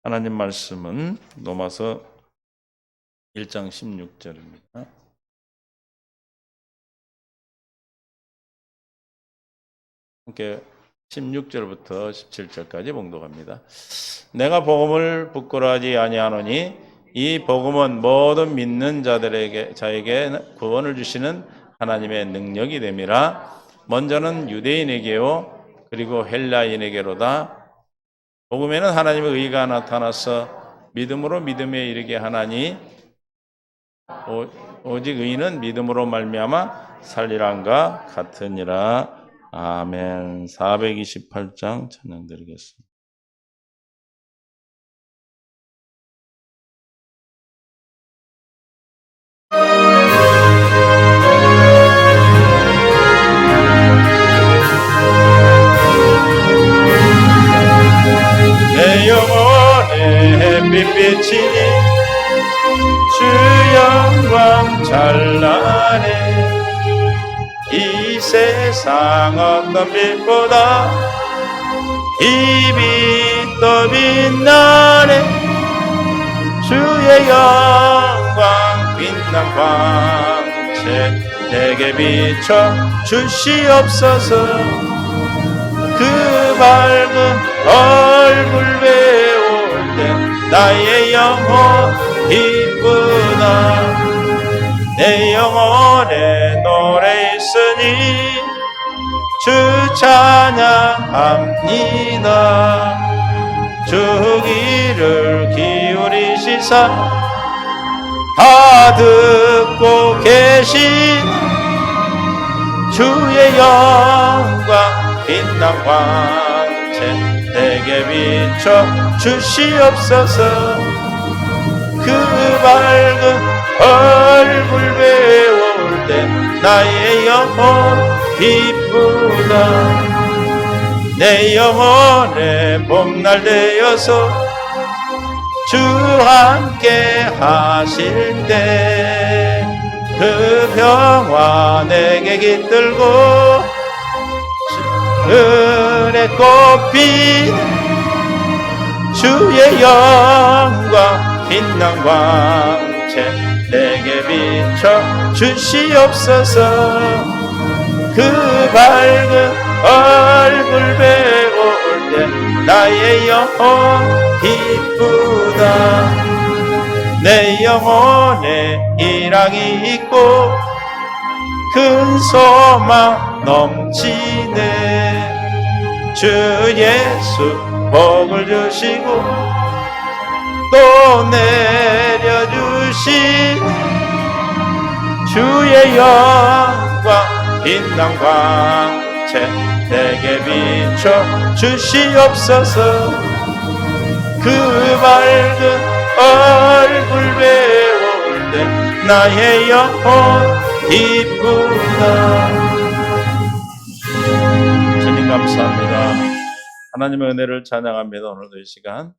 하나님 말씀은 로마서 1장 16절입니다. 함께 16절부터 17절까지 봉독합니다. 내가 복음을 부끄러워하지 아니하노니 이 복음은 모든 믿는 자에게 구원을 주시는 하나님의 능력이 됨이라. 먼저는 유대인에게요 그리고 헬라인에게로다. 복음에는 하나님의 의가 나타나서 믿음으로 믿음에 이르게 하나니 오직 의인은 믿음으로 말미암아 살리란가 같으니라. 아멘. 428장 찬양 드리겠습니다. 내 영혼의 햇빛 비치니 주 영광 찬란해. 이 세상 어떤 빛보다 이 빛 더 빛나네. 주의 영광 빛난 광채 내게 비춰 주시옵소서. 그 밝은 얼굴 배울 때 나의 영혼 기쁘다. 내 영혼에 노래 있으니 주 찬양합니다. 주 귀를 기울이시사 다 듣고 계신 주의 영광 빛난 광채 내게 비춰 주시옵소서. 그 밝은 얼굴 배울 때 나의 영혼 기쁘다. 내 영혼의 봄날 되어서 주 함께 하실 때 그 평화 내게 깃들고 은혜 꽃빛 주의 영광 빛난 광채 내게 비춰 주시옵소서. 그 밝은 얼굴 배울 때 나의 영혼 기쁘다. 내 영혼에 일항이 있고 큰 소망 넘치네. 주 예수 복을 주시고 또 내려주신 주의 영광 빛난 광채 내게 비춰 주시옵소서. 그 밝은 얼굴 배울 때 나의 영혼 기쁘다. 주님 감사합니다. 하나님의 은혜를 찬양합니다. 오늘도 이 시간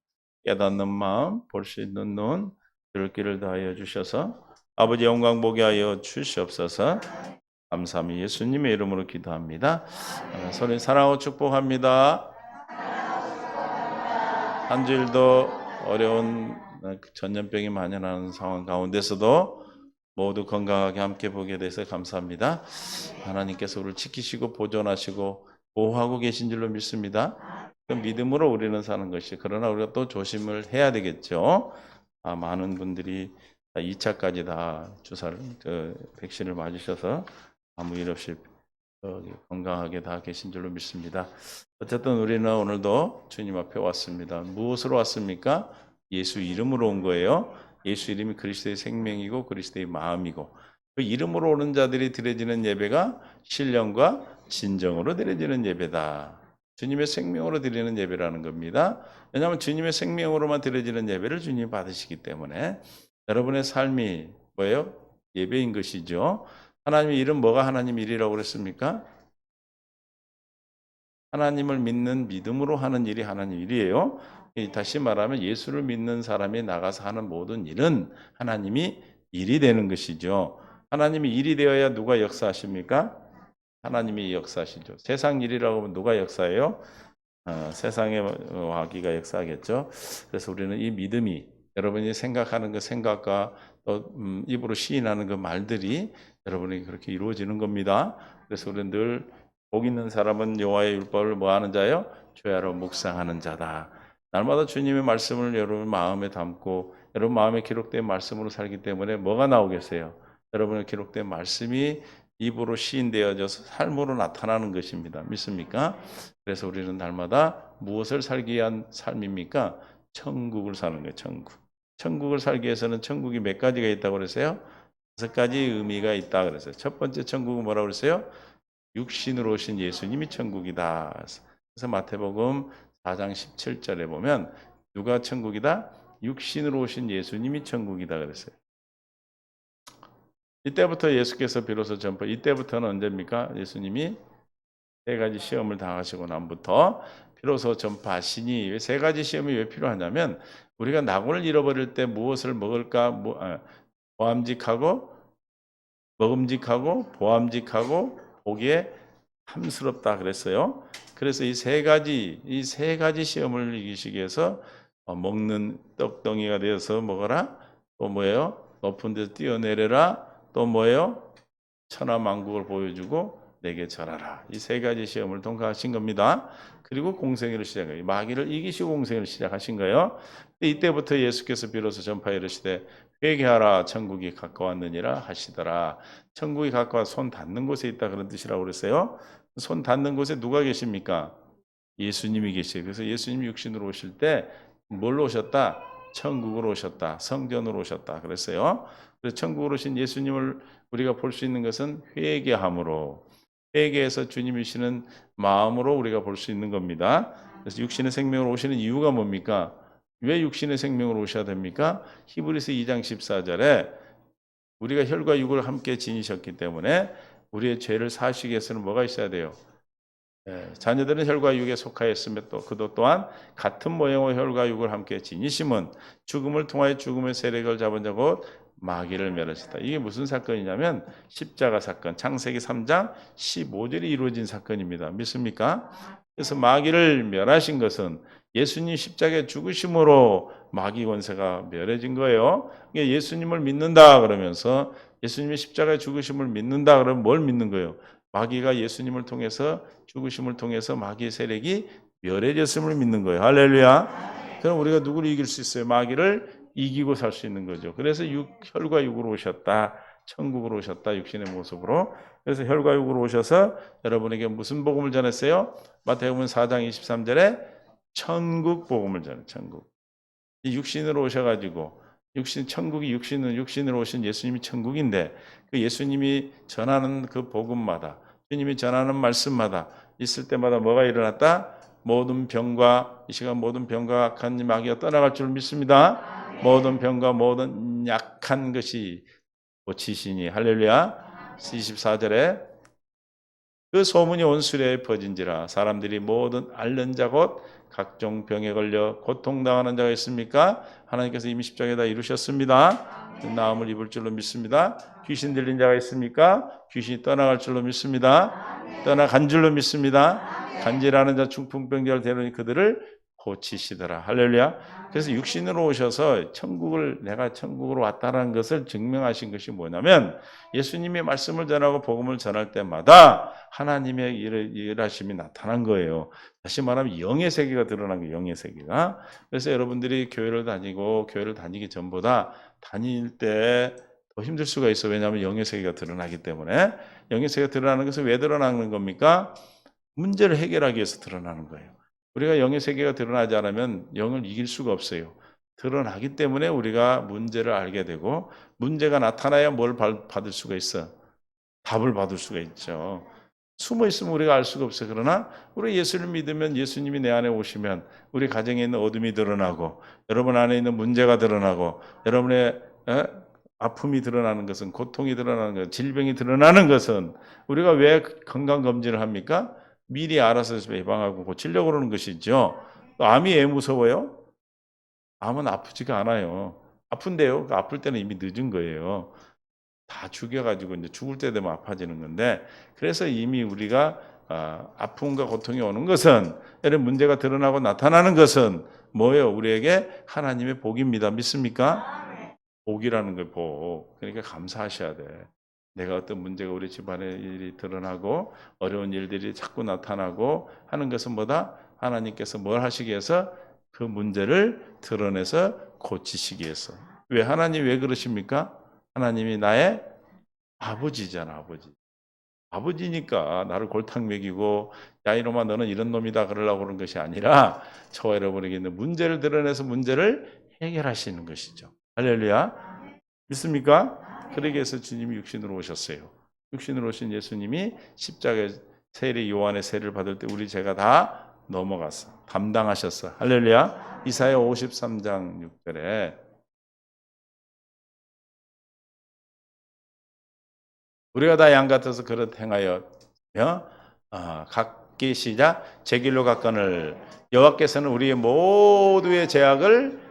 깨닫는 마음, 볼 수 있는 눈, 들을 귀를 다하여 주셔서 아버지 영광 보게 하여 주시옵소서. 감사합니다. 예수님의 이름으로 기도합니다. 서로 사랑하고 축복합니다. 한 주일도 어려운 전염병이 만연하는 상황 가운데서도 모두 건강하게 함께 보게 돼서 감사합니다. 하나님께서 우리를 지키시고 보존하시고 보호하고 계신 줄로 믿습니다. 그 믿음으로 우리는 사는 것이, 그러나 우리가 또 조심을 해야 되겠죠. 많은 분들이 2차까지 다 주사를 백신을 맞으셔서 아무 일 없이 건강하게 다 계신 줄로 믿습니다. 어쨌든 우리는 오늘도 주님 앞에 왔습니다. 무엇으로 왔습니까? 예수 이름으로 온 거예요. 예수 이름이 그리스도의 생명이고 그리스도의 마음이고, 그 이름으로 오는 자들이 드려지는 예배가 신령과 진정으로 드려지는 예배다. 주님의 생명으로 드리는 예배라는 겁니다. 왜냐하면 주님의 생명으로만 드려지는 예배를 주님이 받으시기 때문에 여러분의 삶이 뭐예요? 예배인 것이죠. 하나님의 일은 뭐가 하나님 일이라고 그랬습니까? 하나님을 믿는 믿음으로 하는 일이 하나님 일이에요. 다시 말하면 예수를 믿는 사람이 나가서 하는 모든 일은 하나님이 일이 되는 것이죠. 하나님이 일이 되어야 누가 역사하십니까? 하나님이 역사하시죠. 세상 일이라고 하면 누가 역사해요? 세상의 마귀가 역사하겠죠. 그래서 우리는 이 믿음이 여러분이 생각하는 그 생각과 또 입으로 시인하는 그 말들이 여러분이 그렇게 이루어지는 겁니다. 그래서 우리는 늘 복 있는 사람은 여호와의 율법을 뭐 하는 자요? 죄하러 묵상하는 자다. 날마다 주님의 말씀을 여러분 마음에 담고 여러분 마음에 기록된 말씀으로 살기 때문에 뭐가 나오겠어요? 여러분의 기록된 말씀이 입으로 시인되어져서 삶으로 나타나는 것입니다. 믿습니까? 그래서 우리는 날마다 무엇을 살기 위한 삶입니까? 천국을 사는 거예요. 천국. 천국을 살기 위해서는 천국이 몇 가지가 있다고 그랬어요? 6가지 의미가 있다 그랬어요. 첫 번째 천국은 뭐라고 그랬어요? 육신으로 오신 예수님이 천국이다. 그래서 마태복음 4장 17절에 보면 누가 천국이다? 육신으로 오신 예수님이 천국이다 그랬어요. 이때부터 예수께서 비로소 이때부터는 언제입니까? 예수님이 3가지 시험을 당하시고 난부터 비로소 전파하시니 3가지 시험이 왜 필요하냐면 우리가 낙원을 잃어버릴 때 무엇을 먹을까? 먹음직하고 보암직하고 보기에 탐스럽다 그랬어요. 그래서 이 세 가지 시험을 이기시기 위해서 먹는 떡덩이가 되어서 먹어라. 또 뭐예요? 높은 데서 뛰어내려라. 또 뭐예요? 천하만국을 보여주고 내게 절하라. 이 3가지 시험을 통과하신 겁니다. 그리고 공생애를 시작해요. 마귀를 이기시고 공생애를 시작하신 거예요. 이때부터 예수께서 비로소 전파에 이르시되 회개하라 천국이 가까웠느니라 하시더라. 천국이 가까워 손 닿는 곳에 있다 그런 뜻이라고 그랬어요. 손 닿는 곳에 누가 계십니까? 예수님이 계세요. 그래서 예수님이 육신으로 오실 때 뭘로 오셨다? 천국으로 오셨다. 성전으로 오셨다. 그랬어요. 그래서 천국으로 오신 예수님을 우리가 볼 수 있는 것은 회개함으로, 회개해서 주님이시는 마음으로 우리가 볼 수 있는 겁니다. 그래서 육신의 생명으로 오시는 이유가 뭡니까? 왜 육신의 생명으로 오셔야 됩니까? 히브리서 2장 14절에 우리가 혈과 육을 함께 지니셨기 때문에 우리의 죄를 사하시기 위해서는 뭐가 있어야 돼요? 자녀들은 혈과 육에 속하였으며 또 그도 또한 같은 모양의 혈과 육을 함께 지니심은 죽음을 통하여 죽음의 세력을 잡은 자 곧 마귀를 멸하시다. 이게 무슨 사건이냐면 십자가 사건, 창세기 3장 15절이 이루어진 사건입니다. 믿습니까? 그래서 마귀를 멸하신 것은 예수님 십자가에 죽으심으로 마귀 권세가 멸해진 거예요. 예수님을 믿는다 그러면서 예수님의 십자가에 죽으심을 믿는다 그러면 뭘 믿는 거예요? 마귀가 예수님을 통해서 죽으심을 통해서 마귀의 세력이 멸해졌음을 믿는 거예요. 할렐루야. 그럼 우리가 누구를 이길 수 있어요? 마귀를 이기고 살 수 있는 거죠. 그래서 혈과 육으로 오셨다. 천국으로 오셨다. 육신의 모습으로. 그래서 혈과 육으로 오셔서 여러분에게 무슨 복음을 전했어요? 마태복음 4장 23절에 천국 복음을 전해요. 천국. 이 육신으로 오셔가지고 천국이 육신으로 오신 예수님이 천국인데 그 예수님이 전하는 그 복음마다 주님이 전하는 말씀마다 있을 때마다 뭐가 일어났다? 모든 병과 이 시간 모든 병과 악한 마귀가 떠나갈 줄 믿습니다. 모든 병과 모든 약한 것이 고치시니 할렐루야. 24절에 그 소문이 온 수레에 퍼진지라 사람들이 모든 앓는 자 곧 각종 병에 걸려 고통당하는 자가 있습니까? 하나님께서 이미 십자가에다 이루셨습니다. 나음을 입을 줄로 믿습니다. 귀신 들린 자가 있습니까? 귀신이 떠나갈 줄로 믿습니다. 떠나간 줄로 믿습니다. 간질하는 자 중풍병자를 데려니 그들을 고치시더라. 할렐루야. 그래서 육신으로 오셔서 내가 천국으로 왔다는 것을 증명하신 것이 뭐냐면 예수님의 말씀을 전하고 복음을 전할 때마다 하나님의 일하심이 나타난 거예요. 다시 말하면 영의 세계가 드러난 거예요. 영의 세계가. 그래서 여러분들이 교회를 다니기 전보다 다닐 때 더 힘들 수가 있어. 왜냐하면 영의 세계가 드러나기 때문에. 영의 세계가 드러나는 것은 왜 드러나는 겁니까? 문제를 해결하기 위해서 드러나는 거예요. 우리가 영의 세계가 드러나지 않으면 영을 이길 수가 없어요. 드러나기 때문에 우리가 문제를 알게 되고 문제가 나타나야 뭘 받을 수가 있어? 답을 받을 수가 있죠. 숨어 있으면 우리가 알 수가 없어요. 그러나 우리 예수를 믿으면 예수님이 내 안에 오시면 우리 가정에 있는 어둠이 드러나고 여러분 안에 있는 문제가 드러나고 여러분의 아픔이 드러나는 것은 고통이 드러나는 것은 질병이 드러나는 것은 우리가 왜 건강검진을 합니까? 미리 알아서 예방하고 고치려고 그러는 것이죠. 암이 왜 무서워요? 암은 아프지가 않아요. 아픈데요. 아플 때는 이미 늦은 거예요. 다 죽여가지고 이제 죽을 때 되면 아파지는 건데 그래서 이미 우리가 아픔과 고통이 오는 것은, 이런 문제가 드러나고 나타나는 것은 뭐예요? 우리에게 하나님의 복입니다. 믿습니까? 복이라는 걸 복. 그러니까 감사하셔야 돼. 내가 어떤 문제가 우리 집안에 일이 드러나고 어려운 일들이 자꾸 나타나고 하는 것은 뭐다? 하나님께서 뭘 하시기 위해서? 그 문제를 드러내서 고치시기 위해서. 왜 하나님 왜 그러십니까? 하나님이 나의 아버지잖아, 아버지. 아버지니까 나를 골탕 먹이고 야 이놈아 너는 이런 놈이다 그러려고 그런 것이 아니라 저와 여러분에게 있는 문제를 드러내서 문제를 해결하시는 것이죠. 할렐루야. 믿습니까? 그러기 위해서 주님이 육신으로 오셨어요. 육신으로 오신 예수님이 십자가의 세례 요한의 세례를 받을 때 우리 죄가 다 넘어갔어. 담당하셨어. 할렐루야. 이사야 53장 6절에 우리가 다 양 같아서 그릇 행하여 각기 시작 제 길로 갔거늘 여호와께서는 우리의 모두의 죄악을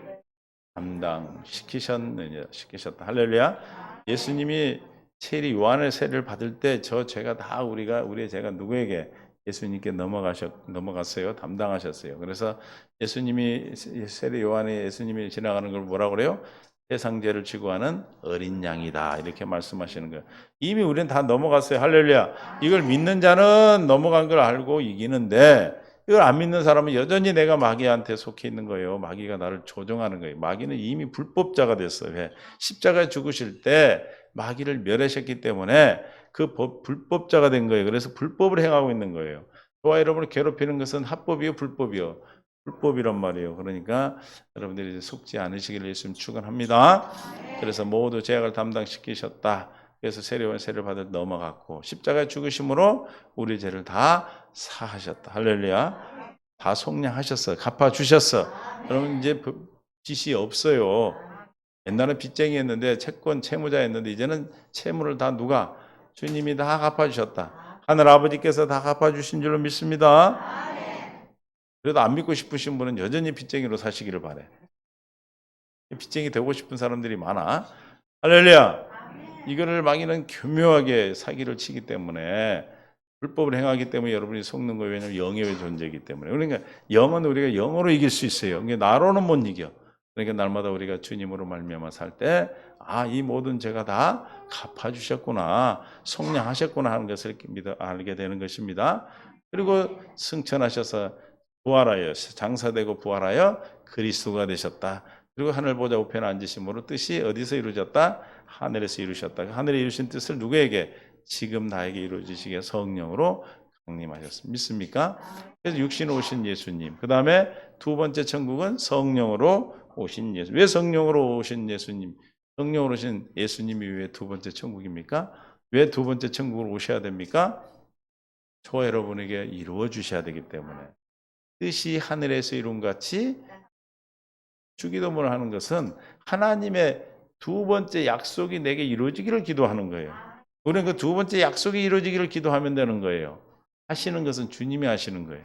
시키셨다. 할렐루야. 예수님이 세례 요한의 세례를 받을 때 저 죄가 다 우리의 죄가 누구에게 예수님께 넘어갔어요. 담당하셨어요. 그래서 예수님이 세례 요한의 예수님이 지나가는 걸 뭐라고 그래요? 세상 죄를 지고 하는 어린 양이다. 이렇게 말씀하시는 거예요. 이미 우리는 다 넘어갔어요. 할렐루야. 이걸 믿는 자는 넘어간 걸 알고 이기는데 이걸 안 믿는 사람은 여전히 내가 마귀한테 속해 있는 거예요. 마귀가 나를 조종하는 거예요. 마귀는 이미 불법자가 됐어요. 왜? 십자가에 죽으실 때 마귀를 멸하셨기 때문에 그 불법자가 된 거예요. 그래서 불법을 행하고 있는 거예요. 저와 여러분을 괴롭히는 것은 합법이요, 불법이요? 불법이란 말이에요. 그러니까 여러분들이 속지 않으시기를 예수님 축원합니다. 그래서 모두 죄악을 담당시키셨다. 그래서 세례원 세례를 받을 넘어갔고 십자가에 죽으심으로 우리 죄를 다 사하셨다. 할렐루야. 다 속량하셨어. 갚아주셨어. 여러분 이제 빚이 없어요. 옛날에 빚쟁이였는데 채권 채무자였는데 이제는 채무를 다 누가? 주님이 다 갚아주셨다. 하늘 아버지께서 다 갚아주신 줄로 믿습니다. 그래도 안 믿고 싶으신 분은 여전히 빚쟁이로 사시기를 바래. 빚쟁이 되고 싶은 사람들이 많아. 할렐루야. 이거를 마귀는 교묘하게 사기를 치기 때문에 불법을 행하기 때문에 여러분이 속는 거예요. 왜냐하면 영의 존재이기 때문에. 그러니까 영은 우리가 영으로 이길 수 있어요. 그러니까 나로는 못 이겨. 그러니까 날마다 우리가 주님으로 말미암아 살 때 이 모든 죄가 다 갚아주셨구나, 속량하셨구나 하는 것을 알게 되는 것입니다. 그리고 승천하셔서 부활하여 장사되고 부활하여 그리스도가 되셨다. 그리고 하늘 보좌 우편에 앉으심으로 뜻이 어디서 이루어졌다? 하늘에서 이루셨다. 하늘에 이루신 뜻을 누구에게? 지금 나에게 이루어지시게 성령으로 강림하셨습니다. 믿습니까? 그래서 육신으로 오신 예수님. 그 다음에 두 번째 천국은 성령으로 오신 예수. 왜 성령으로 오신 예수님? 성령으로 오신 예수님이 왜 두 번째 천국입니까? 왜 두 번째 천국으로 오셔야 됩니까? 저와 여러분에게 이루어 주셔야 되기 때문에. 뜻이 하늘에서 이룬 같이 주기도문을 하는 것은 하나님의 두 번째 약속이 내게 이루어지기를 기도하는 거예요. 우리는 그 두 번째 약속이 이루어지기를 기도하면 되는 거예요. 하시는 것은 주님이 하시는 거예요.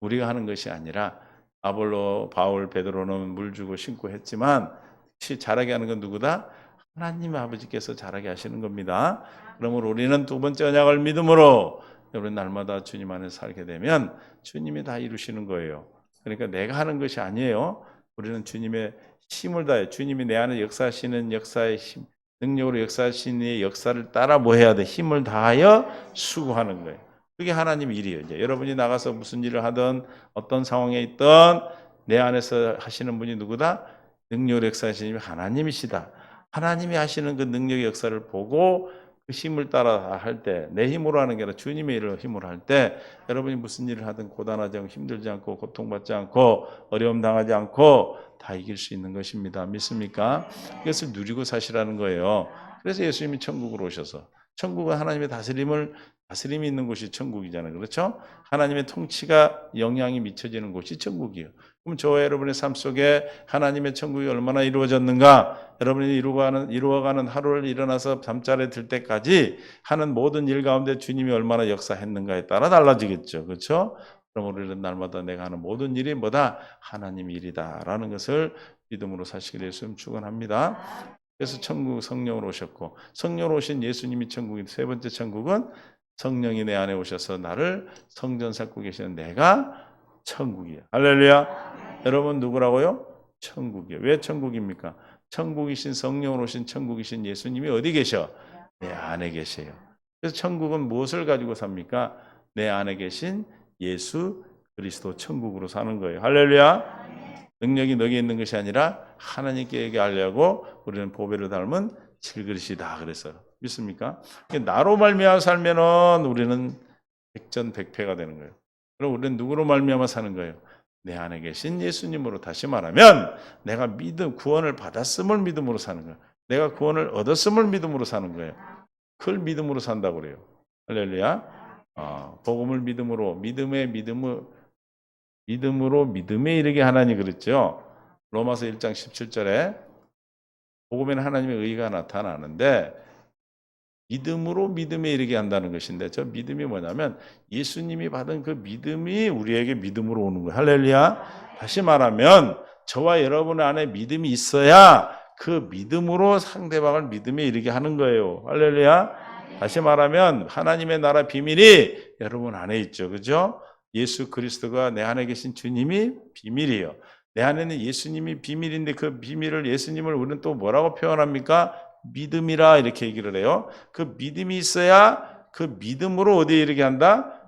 우리가 하는 것이 아니라 아볼로, 바울, 베드로는 물 주고 신고 했지만 잘하게 하는 건 누구다? 하나님 아버지께서 잘하게 하시는 겁니다. 그러므로 우리는 두 번째 언약을 믿음으로 여러분 날마다 주님 안에 살게 되면 주님이 다 이루시는 거예요. 그러니까 내가 하는 것이 아니에요. 우리는 주님의 힘을 다해 주님이 내 안에 역사하시는 역사의 힘, 능력으로 역사하시는 역사를 따라 뭐 해야 돼? 힘을 다하여 수고하는 거예요. 그게 하나님 일이에요. 이제 여러분이 나가서 무슨 일을 하든 어떤 상황에 있든 내 안에서 하시는 분이 누구다? 능력으로 역사하시는 하나님이시다. 하나님이 하시는 그 능력의 역사를 보고 그 힘을 따라 할 때, 내 힘으로 하는 게 아니라 주님의 일을 힘으로 할 때 여러분이 무슨 일을 하든 고단하지 않고 힘들지 않고 고통받지 않고 어려움 당하지 않고 다 이길 수 있는 것입니다. 믿습니까? 이것을 누리고 사시라는 거예요. 그래서 예수님이 천국으로 오셔서 천국은 하나님의 다스림이 있는 곳이 천국이잖아요. 그렇죠? 하나님의 통치가 영향이 미쳐지는 곳이 천국이에요. 그럼 저와 여러분의 삶 속에 하나님의 천국이 얼마나 이루어졌는가? 여러분이 이루어가는 하루를 일어나서 잠자리에 들 때까지 하는 모든 일 가운데 주님이 얼마나 역사했는가에 따라 달라지겠죠. 그렇죠? 그럼 우리는 날마다 내가 하는 모든 일이 뭐다? 하나님 일이다라는 것을 믿음으로 사시기를 예수님 축원합니다. 그래서 천국 성령으로 오셨고 성령으로 오신 예수님이 천국인 세 번째 천국은 성령이 내 안에 오셔서 나를 성전 삼고 계시는 내가 천국이야. 할렐루야. 여러분 누구라고요? 천국이요. 왜 천국입니까? 천국이신 성령으로 오신 천국이신 예수님이 어디 계셔? 내 안에 계세요. 그래서 천국은 무엇을 가지고 삽니까? 내 안에 계신 예수 그리스도 천국으로 사는 거예요. 할렐루야. 능력이 너게 있는 것이 아니라 하나님께 얘기하려고 우리는 보배를 닮은 질그릇이다. 그래서 믿습니까? 나로 말미암아 살면은 우리는 백전백패가 되는 거예요. 그럼 우리는 누구로 말미암아 사는 거예요? 내 안에 계신 예수님으로. 다시 말하면 내가 구원을 받았음을 믿음으로 사는 거예요. 내가 구원을 얻었음을 믿음으로 사는 거예요. 그걸 믿음으로 산다고 그래요. 할렐루야. 복음을 믿음으로, 믿음으로 믿음에 이르게 하나니 그랬죠. 로마서 1장 17절에 복음에는 하나님의 의가 나타나는데 믿음으로 믿음에 이르게 한다는 것인데, 저 믿음이 뭐냐면 예수님이 받은 그 믿음이 우리에게 믿음으로 오는 거예요. 할렐루야. 다시 말하면 저와 여러분 안에 믿음이 있어야 그 믿음으로 상대방을 믿음에 이르게 하는 거예요. 할렐루야. 다시 말하면 하나님의 나라 비밀이 여러분 안에 있죠. 그죠? 예수 그리스도가 내 안에 계신 주님이 비밀이에요. 내 안에는 예수님이 비밀인데 그 비밀을, 예수님을 우리는 또 뭐라고 표현합니까? 믿음이라 이렇게 얘기를 해요. 그 믿음이 있어야 그 믿음으로 어디에 이르게 한다?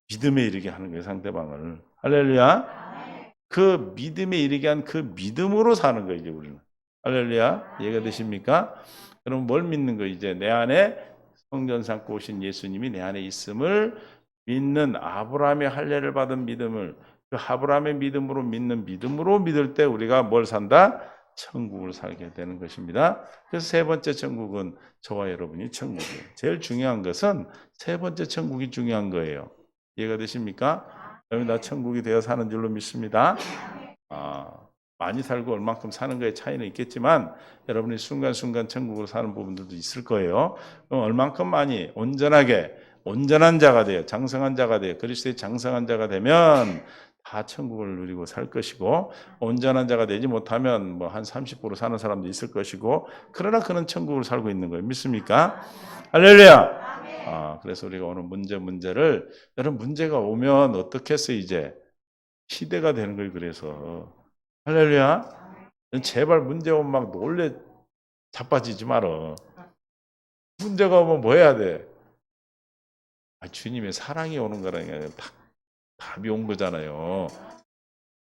믿음에 이르게 하는 거예요, 상대방을. 할렐루야. 그 믿음에 이르게 한 그 믿음으로 사는 거예요, 이제 우리는. 할렐루야. 이해가 되십니까? 그럼 뭘 믿는 거예요? 이제 내 안에 성전 삼고 오신 예수님이 내 안에 있음을 믿는, 아브라함의 할례를 받은 믿음을, 그 아브라함의 믿음으로 믿는, 믿음으로 믿을 때 우리가 뭘 산다? 천국을 살게 되는 것입니다. 그래서 세 번째 천국은 저와 여러분이 천국이에요. 제일 중요한 것은 세 번째 천국이 중요한 거예요. 이해가 되십니까? 여러분, 나 천국이 되어 사는 줄로 믿습니다. 많이 살고 얼만큼 사는 거에 차이는 있겠지만 여러분이 순간순간 천국으로 사는 부분들도 있을 거예요. 그럼 얼만큼 많이 온전한 자가 돼요. 장성한 자가 돼요. 그리스도의 장성한 자가 되면 다 천국을 누리고 살 것이고, 온전한 자가 되지 못하면 뭐 한 30% 사는 사람도 있을 것이고, 그러나 그는 천국을 살고 있는 거예요. 믿습니까? 할렐루야. 그래서 우리가 오늘 문제를, 여러분 문제가 오면 어떻게 해서 이제 시대가 되는 거예요. 그래서 할렐루야. 제발 문제 오면 막 놀래 자빠지지 말어. 문제가 오면 뭐 해야 돼? 주님의 사랑이 오는 거라니까. 답이 온 거잖아요.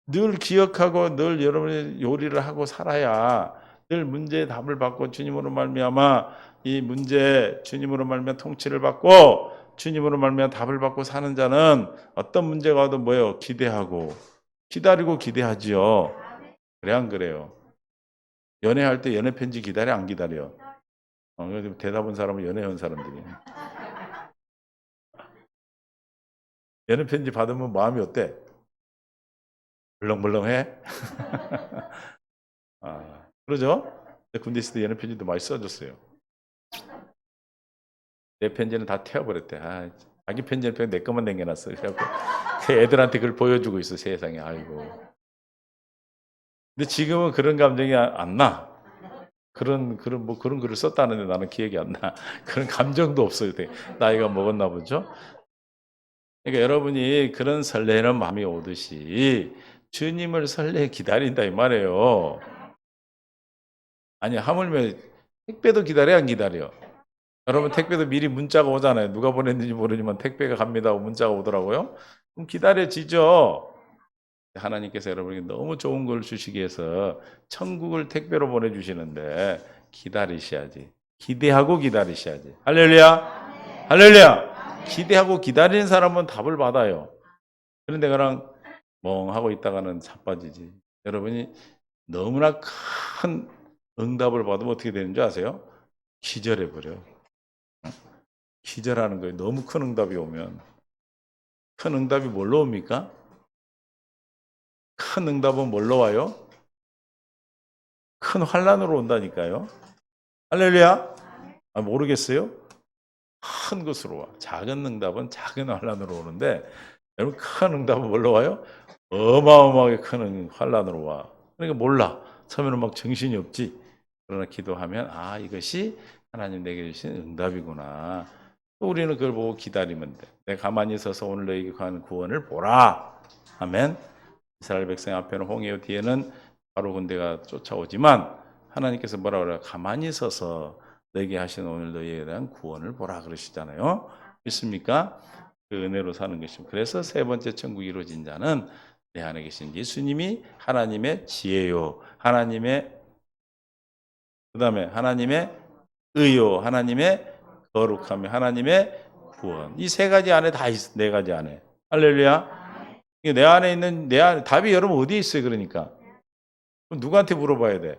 늘 기억하고 늘 여러분이 요리를 하고 살아야 늘 문제의 답을 받고 주님으로 말미암아 이 문제 주님으로 말미암아 통치를 받고 주님으로 말미암아 답을 받고 사는 자는 어떤 문제가 와도 뭐예요? 기대하고 기다리고 기대하지요. 그래 안 그래요? 연애할 때 연애 편지 기다려 안 기다려? 대답한 사람은 연애한 사람들이. 연애 편지 받으면 마음이 어때? 물렁물렁해? 그러죠? 군대 있을 때 연애 편지도 많이 써줬어요. 내 편지는 다 태워버렸대. 자기 편지는 내 것만 남겨놨어. 그래갖고 애들한테 그걸 보여주고 있어, 세상에. 아이고. 근데 지금은 그런 감정이 안 나. 그런 글을 썼다는데 나는 기억이 안 나. 그런 감정도 없어요. 나이가 먹었나 보죠? 그러니까 여러분이 그런 설레는 마음이 오듯이 주님을 설레 기다린다 이 말이에요. 아니, 하물며 택배도 기다려 안 기다려? 여러분 택배도 미리 문자가 오잖아요. 누가 보냈는지 모르지만 택배가 갑니다 하고 문자가 오더라고요. 그럼 기다려지죠. 하나님께서 여러분에게 너무 좋은 걸 주시기 위해서 천국을 택배로 보내주시는데 기다리셔야지. 기대하고 기다리셔야지. 할렐루야. 할렐루야. 기대하고 기다리는 사람은 답을 받아요. 그런데 그냥 멍하고 있다가는 자빠지지. 여러분이 너무나 큰 응답을 받으면 어떻게 되는 줄 아세요? 기절해버려. 기절하는 거예요. 너무 큰 응답이 오면. 큰 응답이 뭘로 옵니까? 큰 응답은 뭘로 와요? 큰 환란으로 온다니까요. 할렐루야. 모르겠어요? 큰 것으로 와. 작은 응답은 작은 환란으로 오는데 여러분 큰 응답은 뭘로 와요? 어마어마하게 큰 환란으로 와. 그러니까 몰라. 처음에는 막 정신이 없지. 그러나 기도하면 이것이 하나님 내게 주신 응답이구나. 또 우리는 그걸 보고 기다리면 돼. 내가 가만히 있어서 오늘 너에게 관한 구원을 보라. 아멘. 이스라엘 백성 앞에는 홍해, 뒤에는 바로 군대가 쫓아오지만 하나님께서 뭐라 그래요? 가만히 있어서 너에게 하신 오늘 너희에 대한 구원을 보라 그러시잖아요. 믿습니까? 그 은혜로 사는 것입니다. 그래서 세 번째 천국이 이루어진 자는 내 안에 계신 예수님이 하나님의 지혜요, 하나님의 그다음에 하나님의 의요, 하나님의 거룩함이, 하나님의 구원. 이 세 가지 안에 다 있어. 네 가지 안에. 할렐루야. 이게 내 안에 있는 내 안에 답이 여러분 어디에 있어요? 그러니까 그럼 누구한테 물어봐야 돼?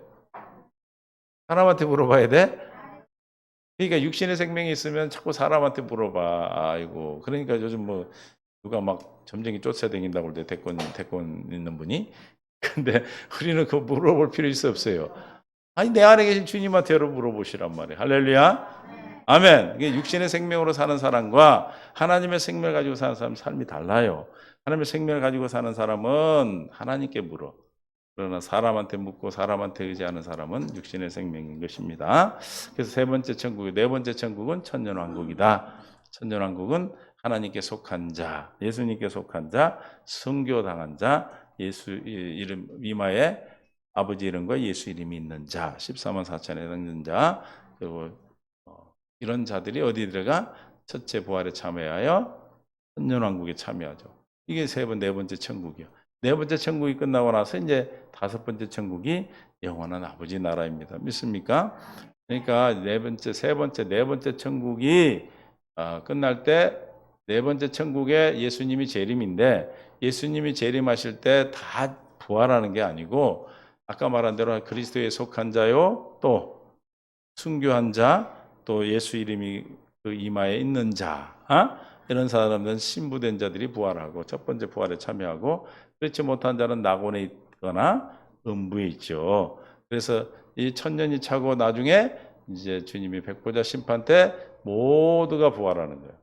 사람한테 물어봐야 돼? 그러니까 육신의 생명이 있으면 자꾸 사람한테 물어봐. 아이고. 그러니까 요즘 뭐 누가 막 점쟁이 쫓아다닌다고 그럴 때 대권 있는 분이. 근데 우리는 그거 물어볼 필요 있어 없어요. 아니 내 안에 계신 주님한테 여러분 물어보시란 말이에요. 할렐루야. 아멘. 이게 육신의 생명으로 사는 사람과 하나님의 생명을 가지고 사는 사람 삶이 달라요. 하나님의 생명을 가지고 사는 사람은 하나님께 물어. 그러나 사람한테 묻고 사람한테 의지하는 사람은 육신의 생명인 것입니다. 그래서 세 번째 천국, 네 번째 천국은 천년왕국이다. 천년왕국은 하나님께 속한 자, 예수님께 속한 자, 순교당한 자, 예수 이름 이마에 아버지 이름과 예수 이름이 있는 자, 14만 4천에 해당되는 자, 그리고 이런 자들이 어디 들어가? 첫째 부활에 참여하여 천년왕국에 참여하죠. 이게 네 번째 천국이요. 네 번째 천국이 끝나고 나서 이제 다섯 번째 천국이 영원한 아버지 나라입니다. 믿습니까? 그러니까 세 번째, 네 번째 천국이 끝날 때 네 번째 천국에 예수님이 재림인데 예수님이 재림하실 때 다 부활하는 게 아니고 아까 말한 대로 그리스도에 속한 자요, 또 순교한 자, 또 예수 이름이 그 이마에 있는 자, 이런 사람들은 신부된 자들이 부활하고 첫 번째 부활에 참여하고 그렇지 못한 자는 낙원에 있거나 음부에 있죠. 그래서 이 천년이 차고 나중에 이제 주님이 백보자 심판 때 모두가 부활하는 거예요.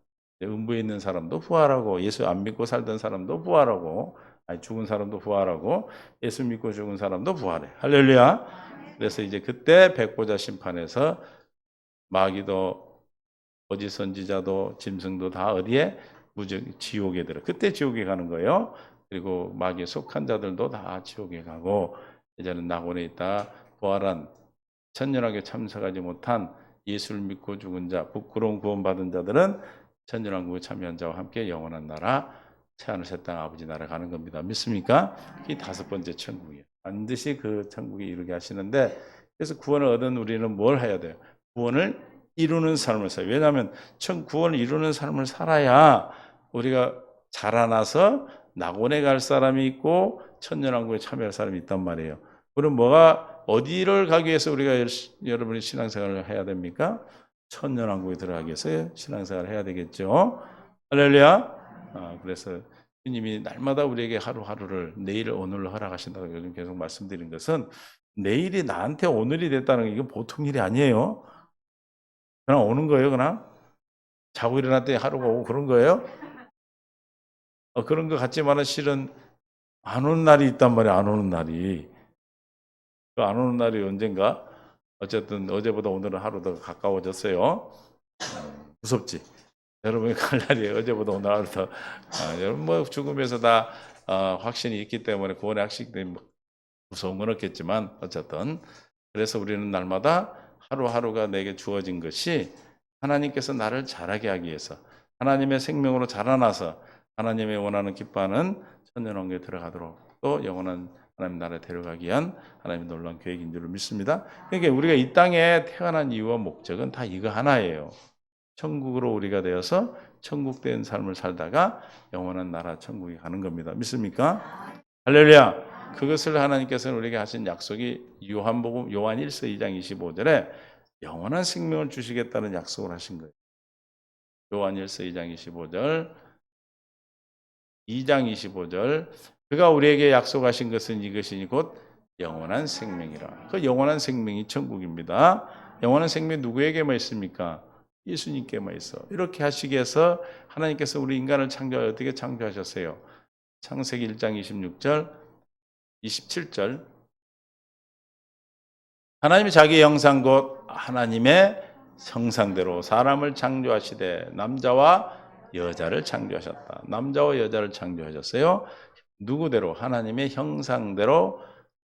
음부에 있는 사람도 부활하고 예수 안 믿고 살던 사람도 부활하고 죽은 사람도 부활하고 예수 믿고 죽은 사람도 부활해. 할렐루야. 그래서 이제 그때 백보자 심판에서 마귀도 거짓 선지자도 짐승도 다 어디에? 지옥에 들어. 그때 지옥에 가는 거예요. 그리고 마귀에 속한 자들도 다 지옥에 가고 이제는 낙원에 있다 부활한 천년왕국에 참석하지 못한 예수를 믿고 죽은 자, 부끄러운 구원받은 자들은 천년왕국에 참여한 자와 함께 영원한 나라, 새하늘 새 땅 아버지 나라 가는 겁니다. 믿습니까? 이 다섯 번째 천국이에요. 반드시 그 천국에 이르게 하시는데 그래서 구원을 얻은 우리는 뭘 해야 돼요? 구원을 이루는 삶을 살아요. 왜냐하면 구원을 이루는 삶을 살아야 우리가 자라나서 낙원에 갈 사람이 있고 천년왕국에 참여할 사람이 있단 말이에요. 그럼 어디를 가기 위해서 우리가 여러분이 신앙생활을 해야 됩니까? 천년왕국에 들어가기 위해서 신앙생활을 해야 되겠죠. 할렐루야. 그래서 주님이 날마다 우리에게 하루하루를 내일을 오늘로 허락하신다고 요즘 계속 말씀드린 것은 내일이 나한테 오늘이 됐다는 게 이건 보통 일이 아니에요. 그냥 오는 거예요, 그냥. 자고 일어났더니 하루가 오고 그런 거예요. 그런 것 같지만은 실은 안 오는 날이 있단 말이에요. 안 오는 날이. 그 안 오는 날이 언젠가? 어쨌든 어제보다 오늘은 하루 더 가까워졌어요. 무섭지? 여러분이 갈 날이 어제보다 오늘 하루 더. 여러분 뭐 죽음에서 다 확신이 있기 때문에 구원의 확신이 때문에 무서운 건 없겠지만 어쨌든 그래서 우리는 날마다 하루하루가 내게 주어진 것이 하나님께서 나를 자라게 하기 위해서 하나님의 생명으로 자라나서 하나님의 원하는 기뻐하는 천년왕국에 들어가도록 또 영원한 하나님 나라에 데려가기 위한 하나님의 놀라운 계획인 줄 믿습니다. 그러니까 우리가 이 땅에 태어난 이유와 목적은 다 이거 하나예요. 천국으로 우리가 되어서 천국된 삶을 살다가 영원한 나라 천국에 가는 겁니다. 믿습니까? 할렐루야. 그것을 하나님께서는 우리에게 하신 약속이 요한 1서 2장 25절에 영원한 생명을 주시겠다는 약속을 하신 거예요. 요한 1서 2장 25절 2장 25절 그가 우리에게 약속하신 것은 이것이니 곧 영원한 생명이라. 그 영원한 생명이 천국입니다. 영원한 생명이 누구에게만 있습니까? 예수님께만 있어. 이렇게 하시기 위해서 하나님께서 우리 인간을 어떻게 창조하셨어요? 창세기 1장 26절 27절 하나님이 자기의 형상 곧 하나님의 형상대로 사람을 창조하시되 남자와 여자를 창조하셨다. 남자와 여자를 창조하셨어요. 누구대로? 하나님의 형상대로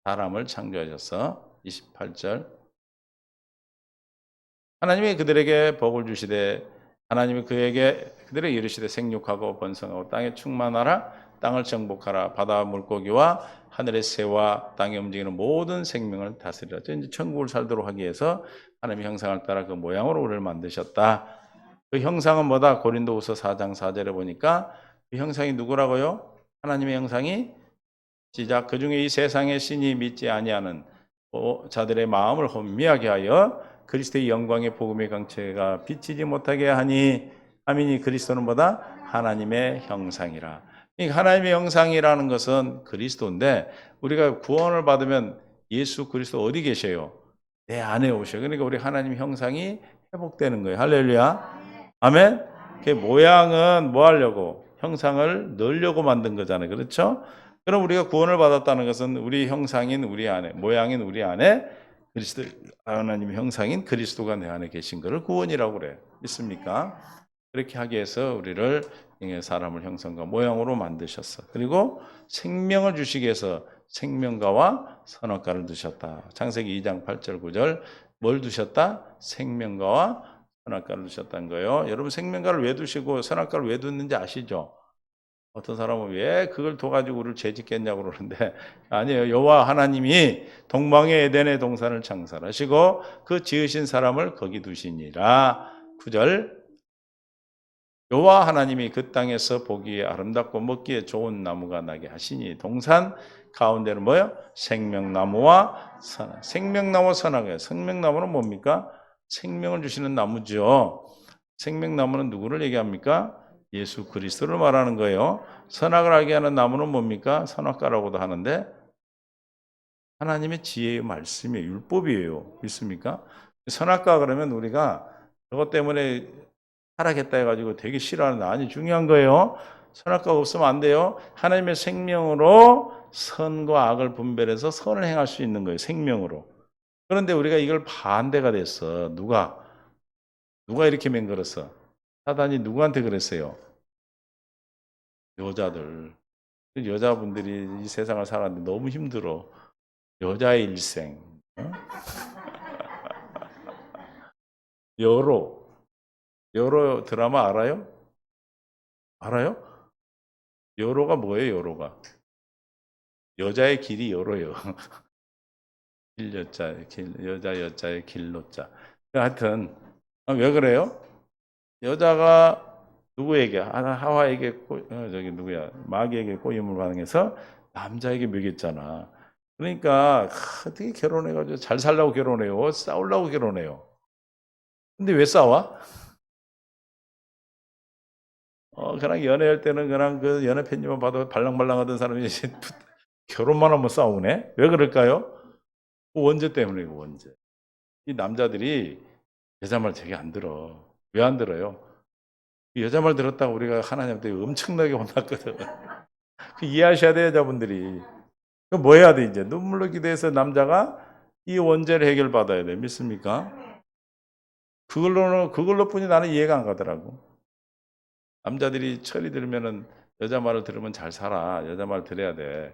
사람을 창조하셨어. 28절. 하나님이 그들에게 복을 주시되 하나님이 그들에게 이르시되 생육하고 번성하고 땅에 충만하라. 땅을 정복하라. 바다 물고기와 하늘의 새와 땅에 움직이는 모든 생명을 다스리라. 이제 천국을 살도록 하기 위해서 하나님의 형상을 따라 그 모양으로 우리를 만드셨다. 그 형상은 뭐다? 고린도후서 4장 4절에 보니까 그 형상이 누구라고요? 하나님의 형상이 시작. 그 중에 이 세상의 신이 믿지 아니하는 자들의 마음을 혼미하게 하여 그리스도의 영광의 복음의 강체가 비치지 못하게 하니 아미니 그리스도는 뭐다? 하나님의 형상이라. 하나님의 형상이라는 것은 그리스도인데 우리가 구원을 받으면 예수 그리스도 어디 계셔요? 내 안에 오셔요. 그러니까 우리 하나님 형상이 회복되는 거예요. 할렐루야. 아멘. 그 모양은 뭐 하려고? 형상을 넣으려고 만든 거잖아요. 그렇죠? 그럼 우리가 구원을 받았다는 것은 우리 형상인 우리 안에, 모양인 우리 안에 그리스도 하나님의 형상인 그리스도가 내 안에 계신 것을 구원이라고 그래. 믿습니까? 그렇게 하기 위해서 우리를 사람을 형상과 모양으로 만드셨어. 그리고 생명을 주시기 위해서 생명가와 선악과를 두셨다. 창세기 2장 8절 9절 뭘 두셨다? 생명가와 선악과를 두셨다는 거예요. 여러분 생명가를 왜 두시고 선악과를 왜 뒀는지 아시죠? 어떤 사람은 왜 그걸 둬가지고 우리를 죄짓겠냐고 그러는데 아니에요. 여호와 하나님이 동방의 에덴의 동산을 창설하시고 그 지으신 사람을 거기 두시니라. 9절 여호와 하나님이 그 땅에서 보기에 아름답고 먹기에 좋은 나무가 나게 하시니 동산 가운데는 뭐예요? 생명나무와 선악. 생명나무 선악이에요. 생명나무는 뭡니까? 생명을 주시는 나무죠. 생명나무는 누구를 얘기합니까? 예수 그리스도를 말하는 거예요. 선악을 알게 하는 나무는 뭡니까? 선악과라고도 하는데 하나님의 지혜의 말씀이에요. 율법이에요. 믿습니까? 선악과 그러면 우리가 그것 때문에 타락했다 해가지고 되게 싫어하는데 아니 중요한 거예요. 선악과가 없으면 안 돼요. 하나님의 생명으로 선과 악을 분별해서 선을 행할 수 있는 거예요. 생명으로. 그런데 우리가 이걸 반대가 됐어. 누가 이렇게 맹글었어? 사단이 누구한테 그랬어요? 여자들. 여자분들이 이 세상을 살았는데 너무 힘들어. 여자의 일생. 어? 여로 드라마 알아요? 알아요? 여로가 뭐예요, 여로가? 여자의 길이 여로요. 여자의 길로자. 하여튼, 왜 그래요? 여자가 누구에게? 하와에게, 마귀에게 꼬임을 반응해서 남자에게 먹였잖아. 그러니까, 어떻게 결혼해가지고 잘 살려고 결혼해요? 싸우려고 결혼해요. 근데 왜 싸워? 그냥 연애할 때는 그냥 그 연애 편지만 봐도 발랑발랑 하던 사람이 이제 결혼만 하면 싸우네? 왜 그럴까요? 그 원죄 때문이고, 원죄. 이 남자들이 여자 말 되게 안 들어. 왜 안 들어요? 여자 말 들었다고 우리가 하나님한테 엄청나게 혼났거든. 그 이해하셔야 돼요, 여자분들이. 그 뭐 해야 돼, 이제? 눈물로 기도해서 남자가 이 원죄를 해결받아야 돼. 믿습니까? 그걸로뿐이 나는 이해가 안 가더라고. 남자들이 철이 들면은 여자 말을 들으면 잘 살아. 여자 말 들어야 돼.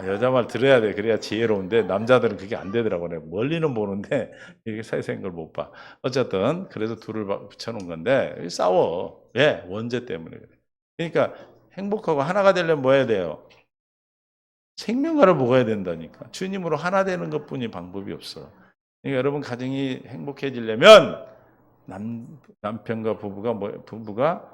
여자 말 들어야 돼. 그래야 지혜로운데 남자들은 그게 안 되더라고. 내가 멀리는 보는데 이게 세상인 걸 못 봐. 어쨌든 그래서 둘을 붙여놓은 건데 싸워. 왜? 원죄 때문에 그래. 그러니까 행복하고 하나가 되려면 뭐 해야 돼요? 생명과를 먹어야 된다니까. 주님으로 하나 되는 것뿐이 방법이 없어. 그러니까 여러분 가정이 행복해지려면 남편과 부부가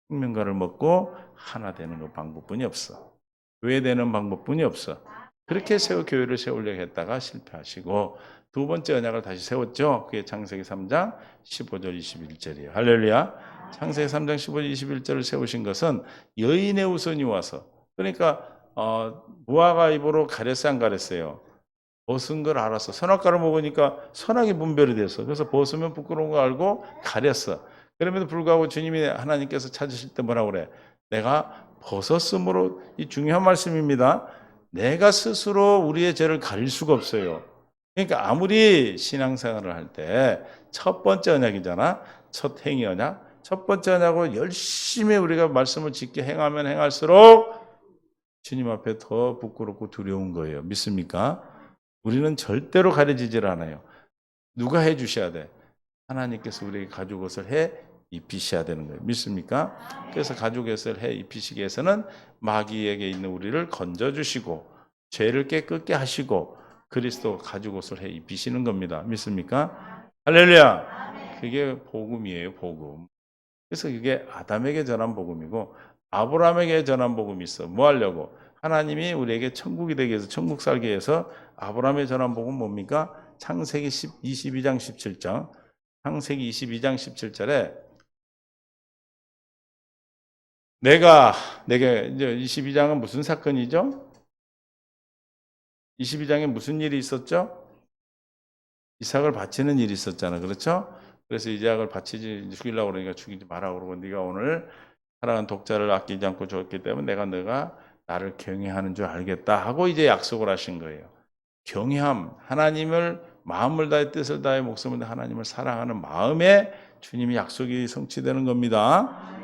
생명과를 먹고 하나 되는 것 방법뿐이 없어. 교회 되는 방법뿐이 없어. 그렇게 교회를 세우려고 했다가 실패하시고 두 번째 언약을 다시 세웠죠. 그게 창세기 3장 15절 21절이에요. 할렐루야. 창세기 3장 15절 21절을 세우신 것은 여인의 우선이 와서 그러니까 무화과 잎으로 가렸어요, 안 가렸어요? 벗은 걸 알았어. 선악과를 먹으니까 선악이 분별이 됐어. 그래서 벗으면 부끄러운 거 알고 가렸어. 그럼에도 불구하고 주님이 하나님께서 찾으실 때 뭐라고 그래? 내가 벗었으므로 이 중요한 말씀입니다. 내가 스스로 우리의 죄를 가릴 수가 없어요. 그러니까 아무리 신앙생활을 할 때 첫 번째 언약이잖아. 첫 행위 언약. 첫 번째 언약으로 열심히 우리가 말씀을 짓게 행하면 행할수록 주님 앞에 더 부끄럽고 두려운 거예요. 믿습니까? 우리는 절대로 가려지질 않아요. 누가 해 주셔야 돼? 하나님께서 우리에게 가죽 옷을 해 입히셔야 되는 거예요. 믿습니까? 그래서 가죽 옷을 해 입히시기 위해서는 마귀에게 있는 우리를 건져 주시고 죄를 깨끗게 하시고 그리스도 가죽 옷을 해 입히시는 겁니다. 믿습니까? 할렐루야. 그게 복음이에요, 복음. 그래서 그게 아담에게 전한 복음이고 아브라함에게 전한 복음이 있어. 뭐 하려고? 하나님이 우리에게 천국이 되기 위해서 천국 살기 위해서 아브라함에 전한 복음은 뭡니까? 창세기 22장 17절. 창세기 22장 17절에 내게 이제 22장은 무슨 사건이죠? 22장에 무슨 일이 있었죠? 이삭을 바치는 일이 있었잖아. 그렇죠? 그래서 이삭을 바치지 죽이려고 그러니까 죽이지 마라 그러고 네가 오늘 사랑하는 독자를 아끼지 않고 줬기 때문에 내가 나를 경외하는 줄 알겠다 하고 이제 약속을 하신 거예요. 경외함, 하나님을 마음을 다해 뜻을 다해 목숨을 다해 하나님을 사랑하는 마음에 주님이 약속이 성취되는 겁니다.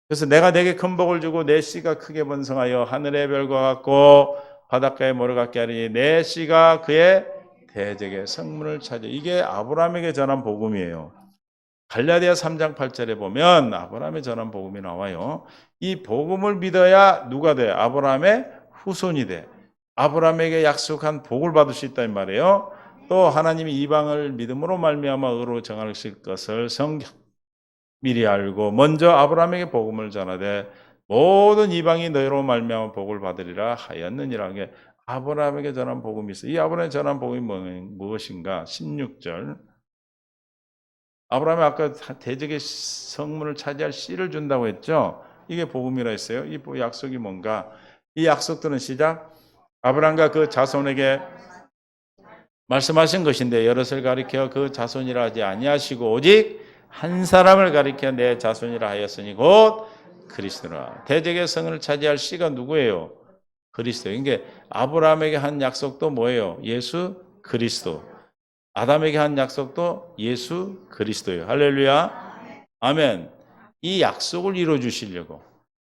그래서 내가 내게 큰 복을 주고 내 씨가 크게 번성하여 하늘의 별과 같고 바닷가의 모래 같게 하리니 내 씨가 그의 대적의 성문을 차지. 이게 아브라함에게 전한 복음이에요. 갈라디아 3장 8절에 보면 아브라함의 전한 복음이 나와요. 이 복음을 믿어야 누가 돼? 아브라함의 후손이 돼. 아브라함에게 약속한 복을 받을 수 있다 이 말이에요. 또 하나님이 이방을 믿음으로 말미암아 의로 정하실 것을 성경 미리 알고 먼저 아브라함에게 복음을 전하되 모든 이방이 너희로 말미암아 복을 받으리라 하였느니라. 게 아브라함에게 전한 복음이 있어요. 이 아브라함에 전한 복음이 무엇인가? 16절. 아브라함이 아까 대적의 성문을 차지할 씨를 준다고 했죠. 이게 복음이라 했어요. 이 약속이 뭔가? 이 약속들은 시작. 아브라함과 그 자손에게 말씀하신 것인데 여럿을 가리켜 그 자손이라 하지 아니하시고 오직 한 사람을 가리켜 내 자손이라 하였으니 곧 그리스도라. 대적의 성을 차지할 씨가 누구예요? 그리스도. 이게 아브라함에게 한 약속도 뭐예요? 예수 그리스도. 아담에게 한 약속도 예수 그리스도예요. 할렐루야. 아멘. 이 약속을 이루어 주시려고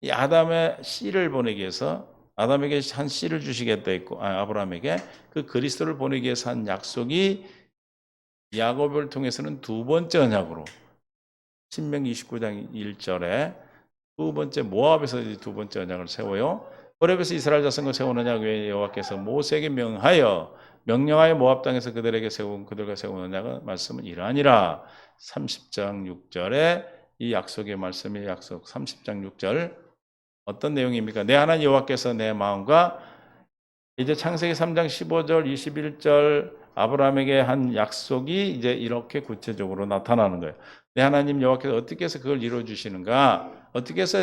이 아담의 씨를 보내기 위해서 아담에게 한 씨를 주시겠다 했고 아브라함에게 그 그리스도를 보내기 위해서 한 약속이 야곱을 통해서는 두 번째 언약으로 신명기 29장 1절에 두 번째 모압에서 두 번째 언약을 세워요. 호렙에서 이스라엘 자손과 세운 언약 외에 여호와께서 모세에게 명령하여 모압 땅에서 그들과 세운 언약은 말씀은 이러하니라. 30장 6절에 이 약속의 말씀의 약속 30장 6절 어떤 내용입니까? 내 하나님 여호와께서 내 마음과 이제 창세기 3장 15절 21절 아브라함에게 한 약속이 이제 이렇게 구체적으로 나타나는 거예요. 내 하나님 여호와께서 어떻게 해서 그걸 이루어 주시는가? 어떻게 해서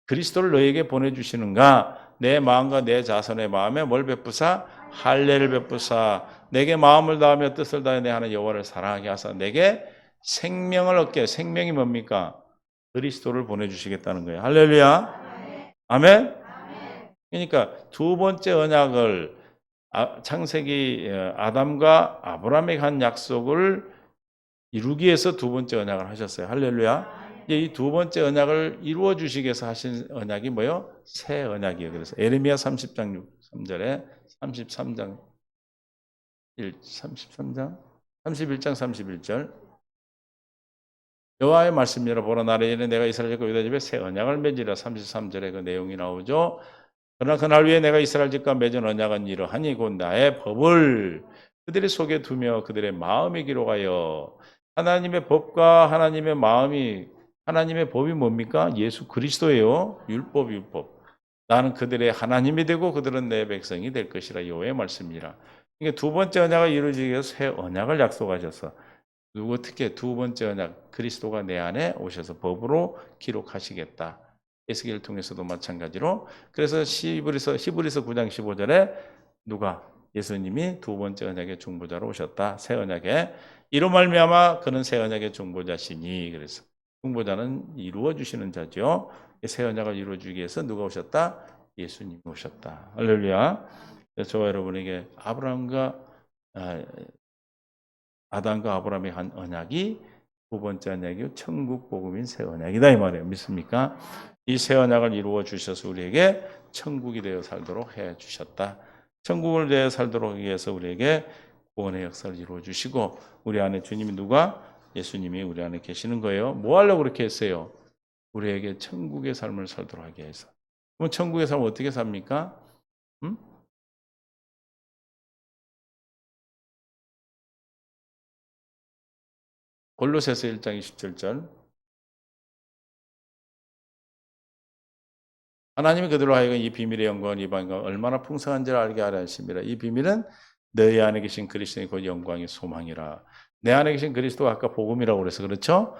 그리스도를 너에게 보내 주시는가? 내 마음과 내 자손의 마음에 뭘 베푸사? 할례를 베푸사 내게 마음을 다하며 뜻을 다해 내 하나님 여호와를 사랑하게 하사 내게 생명을 얻게. 생명이 뭡니까? 그리스도를 보내 주시겠다는 거예요. 할렐루야. 아멘. 그러니까 두 번째 언약을 창세기 아담과 아브라함에게 한 약속을 이루기 위해서 두 번째 언약을 하셨어요. 할렐루야. 이 두 번째 언약을 이루어 주시기 위해서 하신 언약이 뭐요? 새 언약이에요. 그래서 에레미야 30장 3절에 33장 31장 31절 여호와의 말씀이라 보라 나를 이내 내가 이스라엘 집과 유다 집에 새 언약을 맺으리라. 33절에 그 내용이 나오죠. 그러나 그날 위에 내가 이스라엘 집과 맺은 언약은 이러하니 곧 나의 법을 그들의 속에 두며 그들의 마음에 기록하여. 하나님의 법과 하나님의 마음이 하나님의 법이 뭡니까? 예수 그리스도예요. 율법. 나는 그들의 하나님이 되고 그들은 내 백성이 될 것이라. 여호와의 말씀이라. 이게 두 번째 언약을 이루기 위해서 새 언약을 약속하셔서 특히 두 번째 언약 그리스도가 내 안에 오셔서 법으로 기록하시겠다. 에스겔을 통해서도 마찬가지로. 그래서 히브리서 9장 15절에 누가 예수님이 두 번째 언약의 중보자로 오셨다. 새 언약에 이로 말미암아 그는 새 언약의 중보자시니. 그래서 중보자는 이루어 주시는 자죠. 새 언약을 이루어 주기 위해서 누가 오셨다? 예수님이 오셨다. 할렐루야. 저와 여러분에게 아브라함과 아담과 아브라함이 한 언약이 두 번째 언약이 천국 복음인 새 언약이다 이 말이에요. 믿습니까? 이 새 언약을 이루어 주셔서 우리에게 천국이 되어 살도록 해 주셨다. 천국을 되어 살도록 위해서 우리에게 구원의 역사를 이루어 주시고 우리 안에 주님이 누가? 예수님이 우리 안에 계시는 거예요. 뭐 하려고 그렇게 했어요? 우리에게 천국의 삶을 살도록 하게 해서. 그럼 천국의 삶을 어떻게 삽니까? 음? 골로새서 1장 27절. 하나님이 그들로 하여금 이 비밀의 영광을 이방인과 얼마나 풍성한지를 알게 하려 하심이라. 이 비밀은 너희 안에 계신 그리스도의 곧 영광의 소망이라. 내 안에 계신 그리스도가 아까 복음이라고 그래서 그렇죠?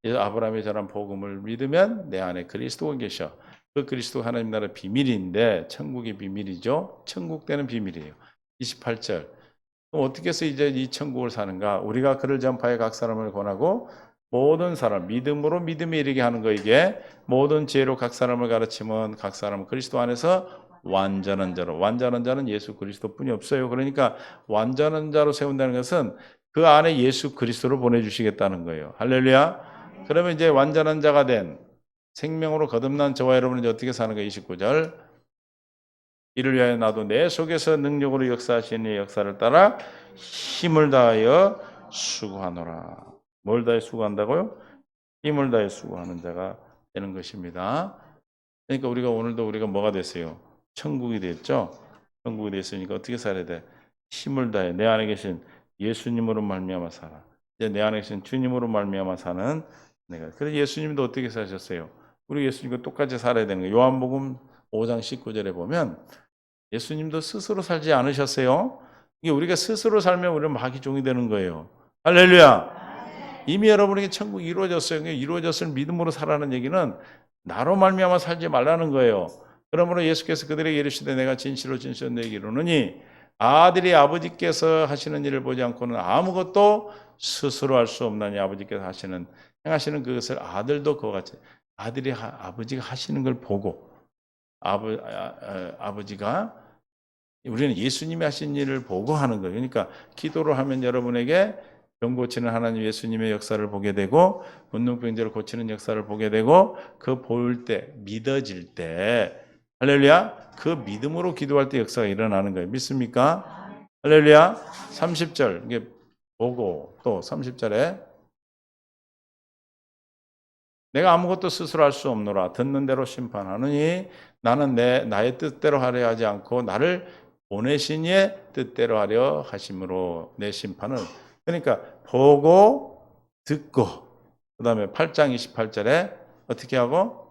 아브라함이 전한 복음을 믿으면 내 안에 그리스도가 계셔. 그 그리스도가 하나님 나라 비밀인데 천국의 비밀이죠. 천국 되는 비밀이에요. 28절. 그럼 어떻게 해서 이제 이 천국을 사는가? 우리가 그를 전파해 각 사람을 권하고 모든 사람 믿음으로 믿음에 이르게 하는 거 이게 모든 지혜로 각 사람을 가르치면 각 사람은 그리스도 안에서 완전한 자로 완전한 자는 예수 그리스도뿐이 없어요. 그러니까 완전한 자로 세운다는 것은 그 안에 예수 그리스도를 보내주시겠다는 거예요. 할렐루야. 그러면 이제 완전한 자가 된 생명으로 거듭난 저와 여러분은 이제 어떻게 사는 거예요? 29절. 이를 위하여 나도 내 속에서 능력으로 역사하시는 역사를 따라 힘을 다하여 수고하노라. 뭘 다해 수고한다고요? 힘을 다해 수고하는 자가 되는 것입니다. 그러니까 우리가 오늘도 우리가 뭐가 됐어요? 천국이 됐죠? 천국이 됐으니까 어떻게 살아야 돼? 힘을 다해 내 안에 계신 예수님으로 말미암아 살아. 이제 내 안에 계신 주님으로 말미암아 사는 내가. 그래서 예수님도 어떻게 사셨어요? 우리 예수님과 똑같이 살아야 되는 거예요. 요한복음 5장 19절에 보면 예수님도 스스로 살지 않으셨어요. 이게 우리가 스스로 살면 우리는 마귀 종이 되는 거예요. 할렐루야. 이미 여러분에게 천국이 이루어졌어요. 이루어졌을 믿음으로 살라는 얘기는 나로 말미암아 살지 말라는 거예요. 그러므로 예수께서 그들에게 이르시되 내가 진실로 진실로 너에게 이르노니 아들이 아버지께서 하시는 일을 보지 않고는 아무것도 스스로 할 수 없나니 아버지께서 행하시는 그것을 아들도 그와 같이 아들이 아버지가 하시는 걸 보고 아버지가 우리는 예수님이 하신 일을 보고 하는 거예요. 그러니까 기도를 하면 여러분에게 병 고치는 하나님 예수님의 역사를 보게 되고 문둥병자를 고치는 역사를 보게 되고 그 볼 때 믿어질 때 할렐루야 그 믿음으로 기도할 때 역사가 일어나는 거예요. 믿습니까? 할렐루야 30절 이게 보고 또 30절에 내가 아무것도 스스로 할 수 없노라 듣는 대로 심판하느니 나는 나의 뜻대로 하려 하지 않고 나를 보내신 이의 뜻대로 하려 하심으로 내 심판은 그러니까 보고 듣고 그 다음에 8장 28절에 어떻게 하고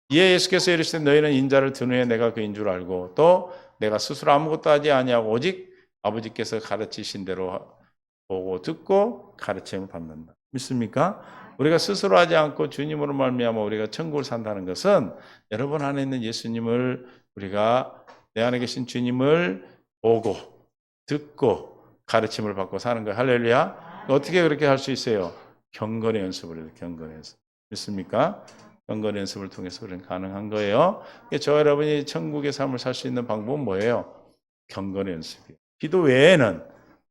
이에 예수께서 이르시되 너희는 인자를 든 후에 내가 그인 줄 알고 또 내가 스스로 아무것도 하지 아니하고 오직 아버지께서 가르치신 대로 보고 듣고 가르침을 받는다. 믿습니까? 우리가 스스로 하지 않고 주님으로 말미암아 우리가 천국을 산다는 것은 여러분 안에 있는 예수님을 우리가 내 안에 계신 주님을 보고 듣고 가르침을 받고 사는 거예요. 할렐루야. 어떻게 그렇게 할 수 있어요? 경건의 연습을 해요. 경건의 연습. 믿습니까? 경건의 연습을 통해서 우리는 가능한 거예요. 저 여러분이 천국의 삶을 살 수 있는 방법은 뭐예요? 경건의 연습이에요. 기도 외에는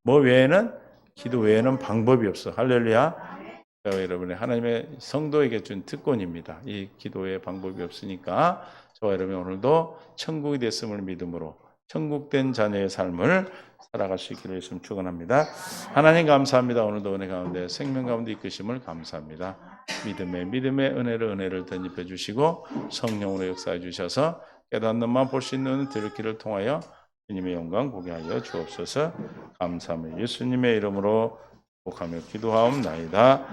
뭐 외에는 기도 외에는 방법이 없어. 할렐루야. 여러분의 하나님의 성도에게 준 특권입니다. 이 기도의 방법이 없으니까 저와 여러분 오늘도 천국이 됐음을 믿음으로 천국된 자녀의 삶을 살아갈 수 있기를 예수님 축원합니다. 하나님 감사합니다. 오늘도 은혜 가운데 생명 가운데 이끄심을 감사합니다. 믿음의 은혜를 덧입혀 주시고 성령으로 역사해 주셔서 깨닫는 만 볼 수 있는 들을 길을 통하여 주님의 영광 보게 하여 주옵소서. 감사합니다. 예수님의 이름으로 복하며 기도하옵나이다.